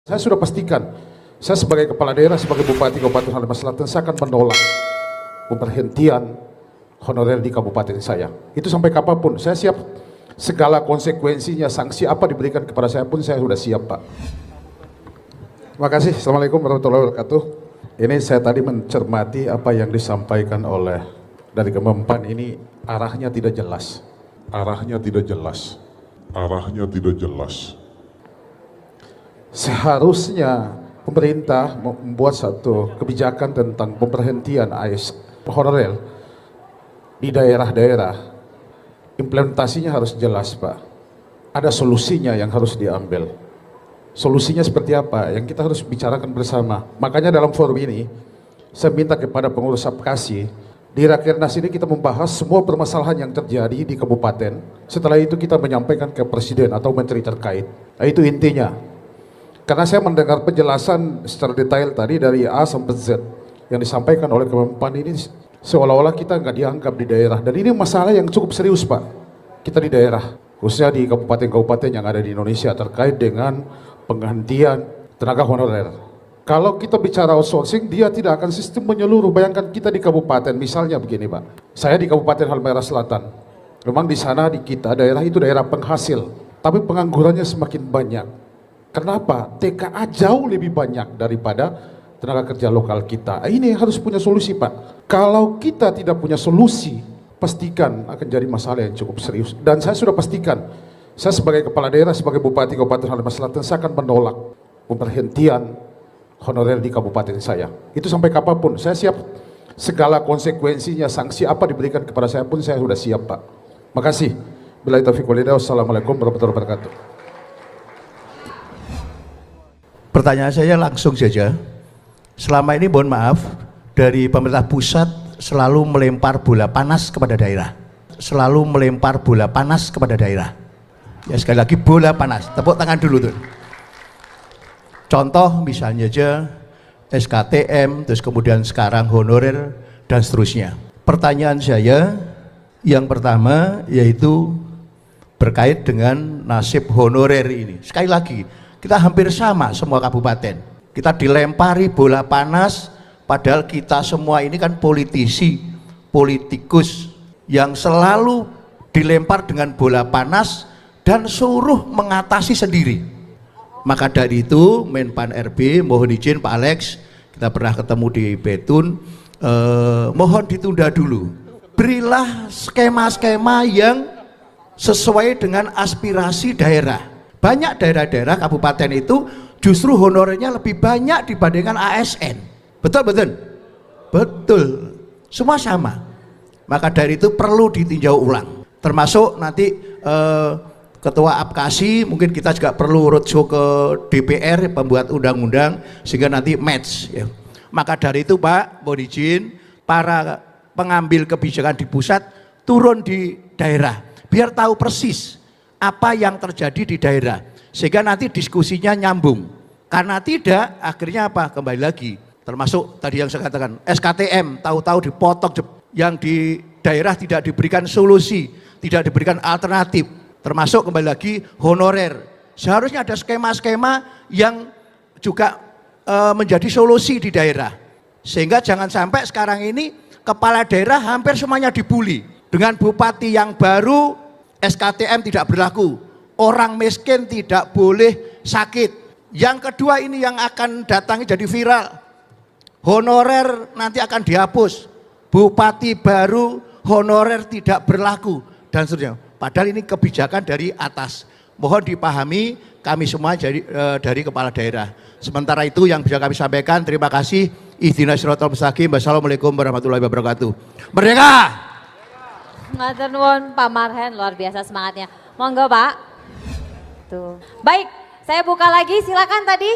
Saya sudah pastikan, saya sebagai kepala daerah, sebagai Bupati Kabupaten Halmahera Selatan, saya akan menolak pemberhentian honorer di kabupaten saya. Itu sampai kapanpun, saya siap segala konsekuensinya, sanksi apa diberikan kepada saya pun saya sudah siap, Pak. Terima kasih. Assalamualaikum warahmatullahi wabarakatuh. Ini saya tadi mencermati apa yang disampaikan oleh dari Kemenpan, ini arahnya tidak jelas. Arahnya tidak jelas. Arahnya tidak jelas. Seharusnya pemerintah membuat satu kebijakan tentang pemberhentian AS honorer di daerah-daerah. Implementasinya harus jelas, Pak. Ada solusinya yang harus diambil. Solusinya seperti apa? Yang kita harus bicarakan bersama. Makanya dalam forum ini, saya minta kepada pengurus Apkasi, di Rakernas ini kita membahas semua permasalahan yang terjadi di kabupaten. Setelah itu kita menyampaikan ke Presiden atau Menteri terkait. Nah, itu intinya. Karena saya mendengar penjelasan secara detail tadi dari A sampai Z yang disampaikan oleh Kemenpan ini seolah-olah kita nggak dianggap di daerah. Dan ini masalah yang cukup serius, Pak. Kita di daerah, khususnya di kabupaten-kabupaten yang ada di Indonesia terkait dengan penggantian tenaga honorer. Kalau kita bicara outsourcing, dia tidak akan sistem menyeluruh. Bayangkan kita di kabupaten, misalnya begini, Pak. Saya di Kabupaten Halmahera Selatan. Memang di sana di kita daerah itu daerah penghasil, tapi penganggurannya semakin banyak. Kenapa? TKA jauh lebih banyak daripada tenaga kerja lokal kita. Ini harus punya solusi, Pak. Kalau kita tidak punya solusi, pastikan akan jadi masalah yang cukup serius. Dan saya sudah pastikan, saya sebagai kepala daerah, sebagai Bupati Kabupaten Halmahera Selatan, saya akan menolak pemberhentian honorer di kabupaten saya. Itu sampai kapanpun, saya siap segala konsekuensinya, sanksi apa diberikan kepada saya pun saya sudah siap, Pak. Makasih. Billahi taufiq wal hidayah. Wassalamualaikum warahmatullahi wabarakatuh. Pertanyaan saya langsung saja. Selama ini mohon maaf, dari pemerintah pusat selalu melempar bola panas kepada daerah. Selalu melempar bola panas kepada daerah. Ya sekali lagi bola panas. Tepuk tangan dulu tuh. Contoh misalnya aja SKTM, terus kemudian sekarang honorer dan seterusnya. Pertanyaan saya yang pertama yaitu berkait dengan nasib honorer ini. Sekali lagi, kita hampir sama semua kabupaten. Kita dilempari bola panas, padahal kita semua ini kan politisi, politikus yang selalu dilempar dengan bola panas dan suruh mengatasi sendiri. Maka dari itu Menpan RB, mohon izin Pak Alex, kita pernah ketemu di Betun, mohon ditunda dulu. Berilah skema-skema yang sesuai dengan aspirasi daerah. Banyak daerah-daerah kabupaten itu justru honorernya lebih banyak dibandingkan ASN. Betul, betul? Betul. Semua sama. Maka dari itu perlu ditinjau ulang. Termasuk nanti Ketua Apkasi, mungkin kita juga perlu roadshow ke DPR, pembuat undang-undang, sehingga nanti match. Ya. Maka dari itu Pak, mohon izin, para pengambil kebijakan di pusat turun di daerah. Biar tahu persis apa yang terjadi di daerah, sehingga nanti diskusinya nyambung. Karena tidak, akhirnya apa? Kembali lagi, termasuk tadi yang saya katakan SKTM, tahu-tahu dipotong, yang di daerah tidak diberikan solusi, tidak diberikan alternatif, termasuk kembali lagi honorer. Seharusnya ada skema-skema yang juga menjadi solusi di daerah, sehingga jangan sampai sekarang ini kepala daerah hampir semuanya dibully. Dengan bupati yang baru, SKTM tidak berlaku, orang miskin tidak boleh sakit. Yang kedua ini yang akan datang jadi viral, honorer nanti akan dihapus, bupati baru honorer tidak berlaku dan seterusnya. Padahal ini kebijakan dari atas. Mohon dipahami kami semua dari kepala daerah. Sementara itu yang bisa kami sampaikan, terima kasih. Ihdinas siratal mustaqim. Wassalamualaikum warahmatullahi wabarakatuh. Merdeka! Matur nuwun Pak Marhen, luar biasa semangatnya. Monggo Pak. Tuh. Baik, saya buka lagi, silakan tadi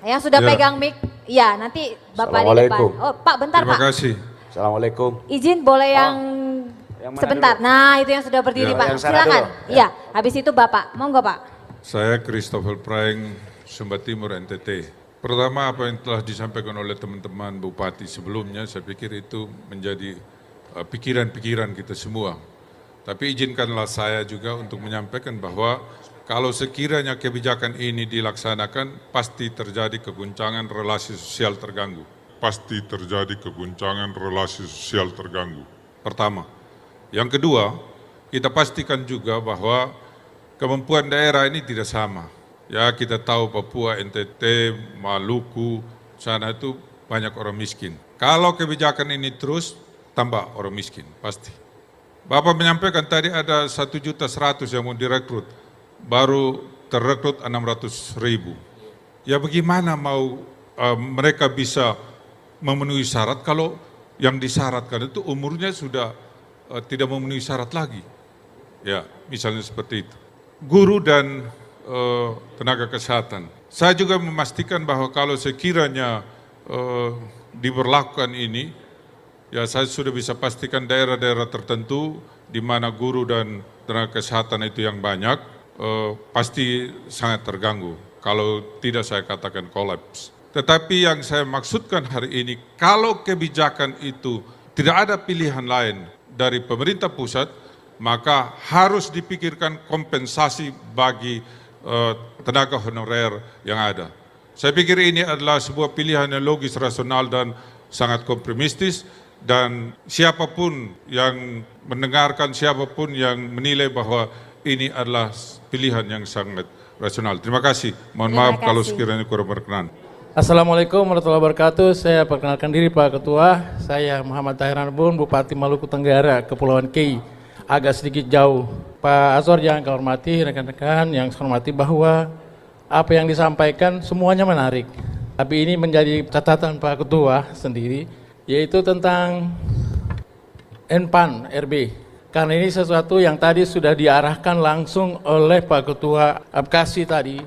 yang sudah pegang mic. Iya, nanti Bapak di depan. Oh, Pak bentar Pak. Terima kasih. Assalamualaikum. Izin boleh yang sebentar. Dulu? Nah, itu yang sudah berdiri Pak. Silakan. Iya, habis itu Bapak. Monggo Pak. Saya Christopher Praeng, Sumba Timur, NTT. Pertama, apa yang telah disampaikan oleh teman-teman Bupati sebelumnya, saya pikir itu menjadi pikiran-pikiran kita semua. Tapi izinkanlah saya juga untuk menyampaikan bahwa kalau sekiranya kebijakan ini dilaksanakan, pasti terjadi keguncangan relasi sosial terganggu. Pasti terjadi keguncangan relasi sosial terganggu. Pertama. Yang kedua, kita pastikan juga bahwa kemampuan daerah ini tidak sama. Ya, kita tahu Papua, NTT, Maluku, sana itu banyak orang miskin. Kalau kebijakan ini terus, tambah orang miskin, pasti. Bapak menyampaikan tadi ada 1.100.000 yang mau direkrut, baru terrekrut 600.000. Ya bagaimana mau mereka bisa memenuhi syarat kalau yang disyaratkan itu umurnya sudah tidak memenuhi syarat lagi. Ya, misalnya seperti itu. Guru dan tenaga kesehatan. Saya juga memastikan bahwa kalau sekiranya diberlakukan ini, ya saya sudah bisa pastikan daerah-daerah tertentu di mana guru dan tenaga kesehatan itu yang banyak, pasti sangat terganggu. Kalau tidak saya katakan kolaps. Tetapi yang saya maksudkan hari ini, kalau kebijakan itu tidak ada pilihan lain dari pemerintah pusat, maka harus dipikirkan kompensasi bagi tenaga honorer yang ada. Saya pikir ini adalah sebuah pilihan yang logis, rasional, dan sangat kompromistis, dan siapapun yang mendengarkan, siapapun yang menilai bahwa ini adalah pilihan yang sangat rasional. Terima kasih. Mohon maaf kalau sekiranya kurang berkenan. Assalamualaikum warahmatullahi wabarakatuh. Saya perkenalkan diri Pak Ketua. Saya Muhammad Tahir Arbun, Bupati Maluku Tenggara, Kepulauan Kei. Agak sedikit jauh. Pak Azor yang kau hormati, rekan-rekan yang saya hormati, bahwa apa yang disampaikan semuanya menarik. Tapi ini menjadi catatan Pak Ketua sendiri, yaitu tentang NPAN RB. Karena ini sesuatu yang tadi sudah diarahkan langsung oleh Pak Ketua Abkasi tadi,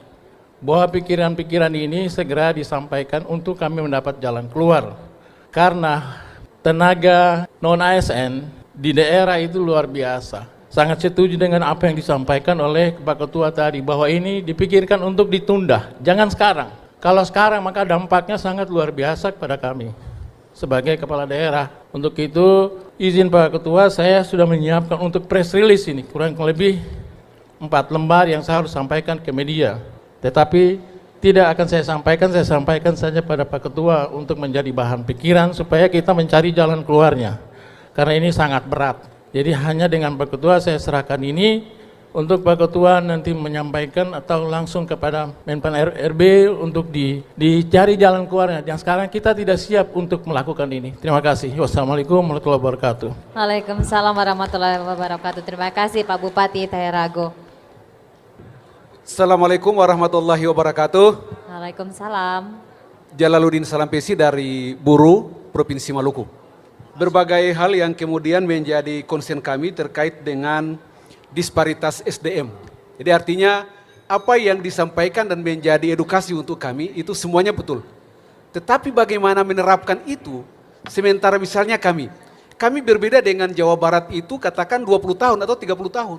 bahwa pikiran-pikiran ini segera disampaikan untuk kami mendapat jalan keluar. Karena tenaga non-ASN di daerah itu luar biasa. Sangat setuju dengan apa yang disampaikan oleh Pak Ketua tadi, bahwa ini dipikirkan untuk ditunda, jangan sekarang. Kalau sekarang maka dampaknya sangat luar biasa kepada kami sebagai kepala daerah. Untuk itu, izin Pak Ketua, saya sudah menyiapkan untuk press release ini, kurang lebih 4 lembar yang saya harus sampaikan ke media. Tetapi tidak akan saya sampaikan saja pada Pak Ketua untuk menjadi bahan pikiran supaya kita mencari jalan keluarnya. Karena ini sangat berat. Jadi hanya dengan Pak Ketua saya serahkan ini untuk Pak Ketua nanti menyampaikan atau langsung kepada Menpan RB untuk dicari jalan keluarnya. Yang sekarang kita tidak siap untuk melakukan ini. Terima kasih. Wassalamualaikum warahmatullahi wabarakatuh. Waalaikumsalam warahmatullahi wabarakatuh. Terima kasih Pak Bupati Tahirago. Assalamualaikum warahmatullahi wabarakatuh. Waalaikumsalam. Jalaluddin Salampesi dari Buruh, Provinsi Maluku. Berbagai hal yang kemudian menjadi concern kami terkait dengan disparitas SDM. Jadi artinya apa yang disampaikan dan menjadi edukasi untuk kami itu semuanya betul. Tetapi bagaimana menerapkan itu, sementara misalnya kami berbeda dengan Jawa Barat itu katakan 20 tahun atau 30 tahun.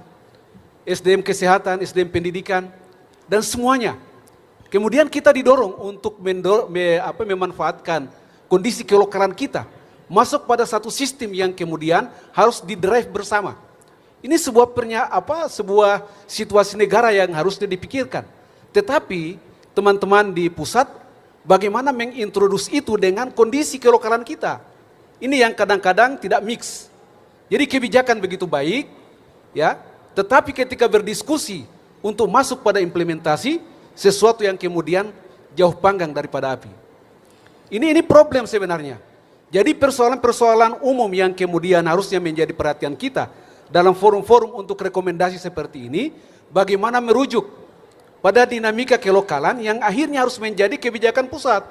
SDM kesehatan, SDM pendidikan, dan semuanya. Kemudian kita didorong untuk memanfaatkan kondisi kelokalan kita, masuk pada satu sistem yang kemudian harus didrive bersama. Ini sebuah situasi negara yang harusnya dipikirkan. Tetapi teman-teman di pusat bagaimana mengintroduksi itu dengan kondisi kelokalan kita. Ini yang kadang-kadang tidak mix. Jadi kebijakan begitu baik, ya, tetapi ketika berdiskusi untuk masuk pada implementasi, sesuatu yang kemudian jauh panggang daripada api. Ini problem sebenarnya. Jadi persoalan-persoalan umum yang kemudian harusnya menjadi perhatian kita dalam forum-forum untuk rekomendasi seperti ini, bagaimana merujuk pada dinamika kelokalan yang akhirnya harus menjadi kebijakan pusat.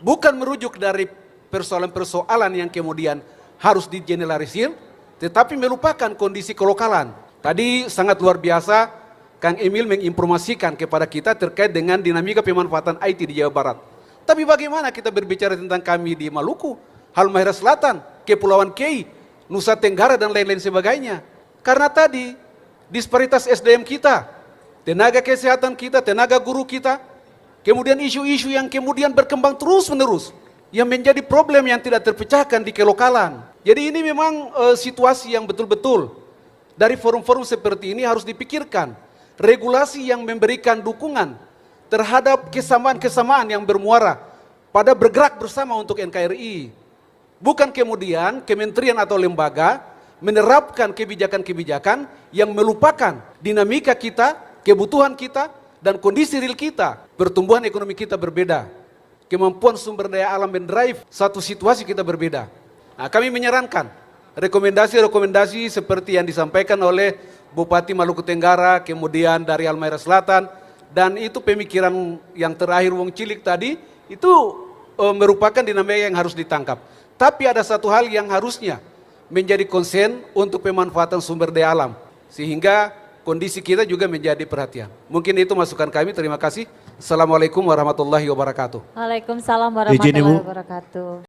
Bukan merujuk dari persoalan-persoalan yang kemudian harus digeneralisir, tetapi melupakan kondisi kelokalan. Tadi sangat luar biasa Kang Emil menginformasikan kepada kita terkait dengan dinamika pemanfaatan IT di Jawa Barat. Tapi bagaimana kita berbicara tentang kami di Maluku, Halmahera Selatan, Kepulauan Kei, Nusa Tenggara dan lain-lain sebagainya. Karena tadi disparitas SDM kita, tenaga kesehatan kita, tenaga guru kita, kemudian isu-isu yang kemudian berkembang terus-menerus, yang menjadi problem yang tidak terpecahkan di kelokalan. Jadi ini memang situasi yang betul-betul dari forum-forum seperti ini harus dipikirkan. regulasi yang memberikan dukungan terhadap kesamaan-kesamaan yang bermuara pada bergerak bersama untuk NKRI. Bukan kemudian kementerian atau lembaga menerapkan kebijakan-kebijakan yang melupakan dinamika kita, kebutuhan kita, dan kondisi real kita. Pertumbuhan ekonomi kita berbeda. Kemampuan sumber daya alam mendrive satu situasi kita berbeda. Nah, kami menyarankan rekomendasi-rekomendasi seperti yang disampaikan oleh Bupati Maluku Tenggara, kemudian dari Halmahera Selatan, dan itu pemikiran yang terakhir Wong Cilik tadi, itu merupakan dinamika yang harus ditangkap. Tapi ada satu hal yang harusnya menjadi konsen untuk pemanfaatan sumber daya alam, sehingga kondisi kita juga menjadi perhatian. Mungkin itu masukan kami, terima kasih. Assalamualaikum warahmatullahi wabarakatuh. Waalaikumsalam Izin, Ibu. warahmatullahi wabarakatuh.